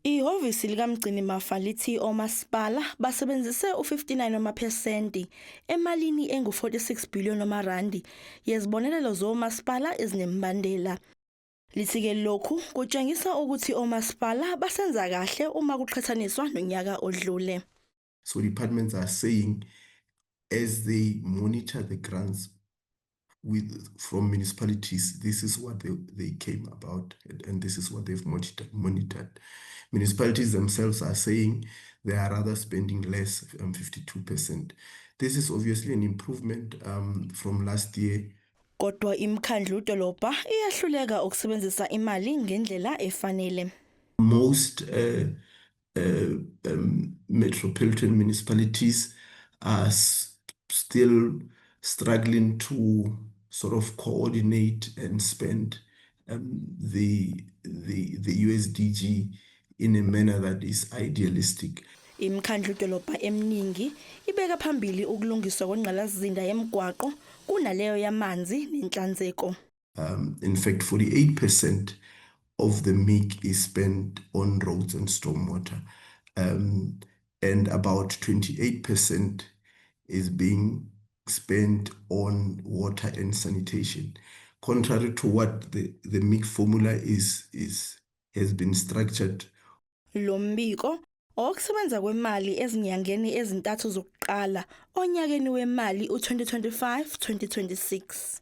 Ihhovisi likaMgcini Mafa lithi omasipala basebenzise u-59% emalini engu-46 billion randi yezibonelelo zomasipala ezinembandela. Lithi-ke lokhu kutshengisa ukuthi omasipala basenza kahle uma kuqhathaniswa nonyaka odlule. So departments are saying as they monitor the grants from municipalities, this is what they came about and this is what they've monitored. Municipalities themselves are saying they are rather spending less, 52%. This is obviously an improvement from last year. Kodwa imikhandlu dolobha iyahluleka ukusebenzisa imali ngendlela efanele. Most metropolitan municipalities are still struggling to sort of coordinate and spend the USDG in a manner that is idealistic. Imikhandlu dolobha eminingi ibeka phambili ukulungiswa kwengqalasizinda yemigwaqo kunaleyo yamanzi nenhlanzeko. In fact, 48% of the MIC is spent on roads and stormwater, and about 28% is being spent on water and sanitation. Contrary to what the MIC formula has been structured. Lo mbiko okusebenza kwemali ezinyangeni ezintathu zokuqala onyakeni wemali u-2025-2026.